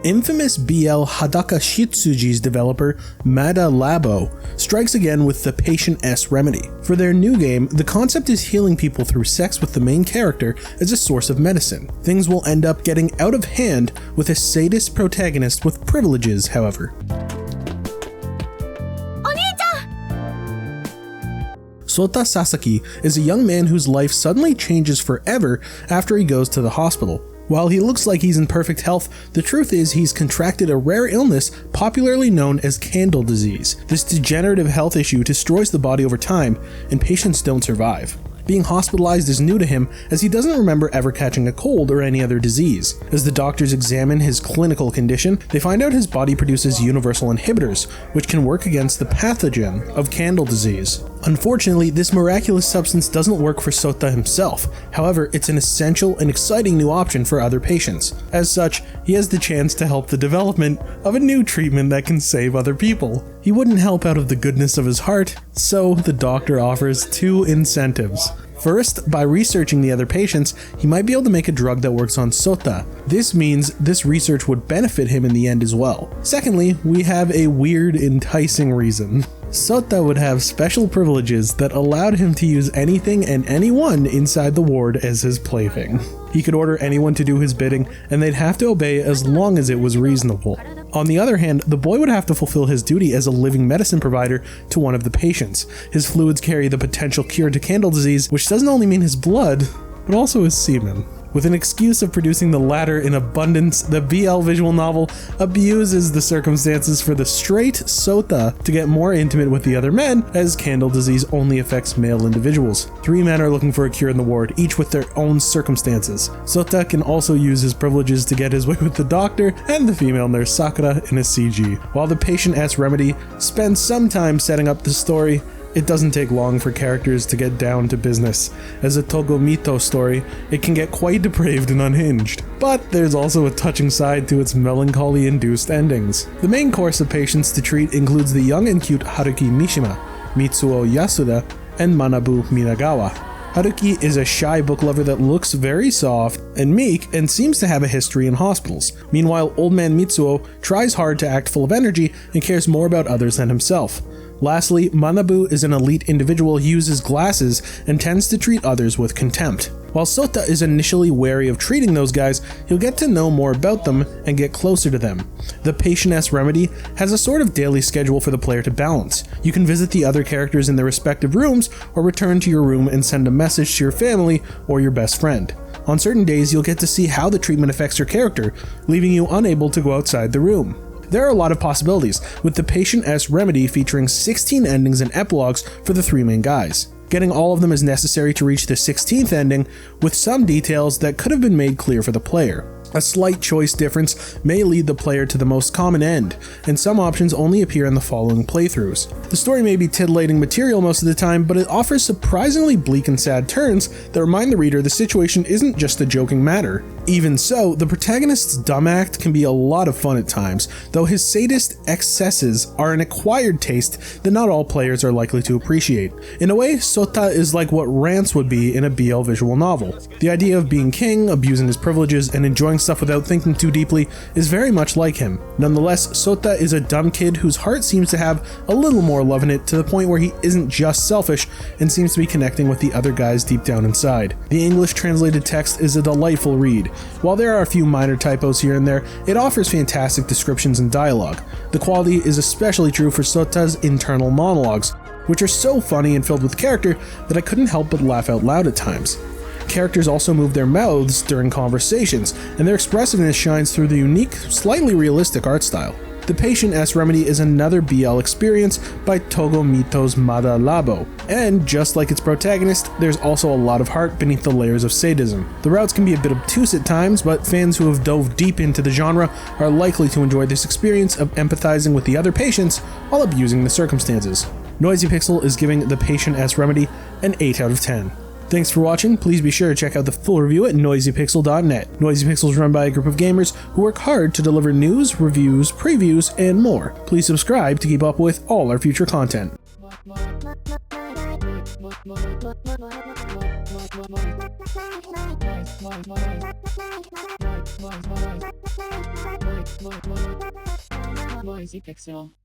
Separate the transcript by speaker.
Speaker 1: Infamous BL Hadaka Shitsuji's developer, Mada Labo, strikes again with the Patient S remedy. For their new game, the concept is healing people through sex with the main character as a source of medicine. Things will end up getting out of hand with a sadist protagonist with privileges, however. Sota Sasaki is a young man whose life suddenly changes forever after he goes to the hospital. While he looks like he's in perfect health, the truth is he's contracted a rare illness popularly known as candle disease. This degenerative health issue destroys the body over time, and patients don't survive. Being hospitalized is new to him, as he doesn't remember ever catching a cold or any other disease. As the doctors examine his clinical condition, they find out his body produces universal inhibitors, which can work against the pathogen of candle disease. Unfortunately, this miraculous substance doesn't work for Sota himself. However, it's an essential and exciting new option for other patients. As such, he has the chance to help the development of a new treatment that can save other people. He wouldn't help out of the goodness of his heart, so the doctor offers two incentives. First, by researching the other patients, he might be able to make a drug that works on Sota. This means this research would benefit him in the end as well. Secondly, we have a weird, enticing reason. Sota would have special privileges that allowed him to use anything and anyone inside the ward as his plaything. He could order anyone to do his bidding, and they'd have to obey as long as it was reasonable. On the other hand, the boy would have to fulfill his duty as a living medicine provider to one of the patients. His fluids carry the potential cure to candle disease, which doesn't only mean his blood, but also his semen. With an excuse of producing the latter in abundance, the BL visual novel abuses the circumstances for the straight Sota to get more intimate with the other men, as candle disease only affects male individuals. 3 men are looking for a cure in the ward, each with their own circumstances. Sota can also use his privileges to get his way with the doctor and the female nurse Sakura in a CG. While the Patient S remedy spends some time setting up the story, it doesn't take long for characters to get down to business. As a Togomito story, it can get quite depraved and unhinged. But there's also a touching side to its melancholy-induced endings. The main course of patients to treat includes the young and cute Haruki Mishima, Mitsuo Yasuda, and Manabu Minagawa. Haruki is a shy book lover that looks very soft and meek and seems to have a history in hospitals. Meanwhile, old man Mitsuo tries hard to act full of energy and cares more about others than himself. Lastly, Manabu is an elite individual who uses glasses and tends to treat others with contempt. While Sota is initially wary of treating those guys, he'll get to know more about them and get closer to them. The Patient S remedy has a sort of daily schedule for the player to balance. You can visit the other characters in their respective rooms, or return to your room and send a message to your family or your best friend. On certain days, you'll get to see how the treatment affects your character, leaving you unable to go outside the room. There are a lot of possibilities, with the Patient S remedy featuring 16 endings and epilogues for the 3 main guys. Getting all of them is necessary to reach the 16th ending, with some details that could have been made clear for the player. A slight choice difference may lead the player to the most common end, and some options only appear in the following playthroughs. The story may be titillating material most of the time, but it offers surprisingly bleak and sad turns that remind the reader the situation isn't just a joking matter. Even so, the protagonist's dumb act can be a lot of fun at times, though his sadist excesses are an acquired taste that not all players are likely to appreciate. In a way, Sota is like what rants would be in a BL visual novel. The idea of being king, abusing his privileges, and enjoying stuff without thinking too deeply is very much like him. Nonetheless, Sota is a dumb kid whose heart seems to have a little more love in it, to the point where he isn't just selfish and seems to be connecting with the other guys deep down inside. The English translated text is a delightful read. While there are a few minor typos here and there, it offers fantastic descriptions and dialogue. The quality is especially true for Sota's internal monologues, which are so funny and filled with character that I couldn't help but laugh out loud at times. Characters also move their mouths during conversations, and their expressiveness shines through the unique, slightly realistic art style. The Patient S remedy is another BL experience by Togomito's Mada Labo, and just like its protagonist, there's also a lot of heart beneath the layers of sadism. The routes can be a bit obtuse at times, but fans who have dove deep into the genre are likely to enjoy this experience of empathizing with the other patients while abusing the circumstances. Noisy Pixel is giving the Patient S remedy an 8 out of 10. Thanks for watching. Please be sure to check out the full review at noisypixel.net. Noisy Pixel is run by a group of gamers who work hard to deliver news, reviews, previews, and more. Please subscribe to keep up with all our future content.
Speaker 2: Moise Pixel.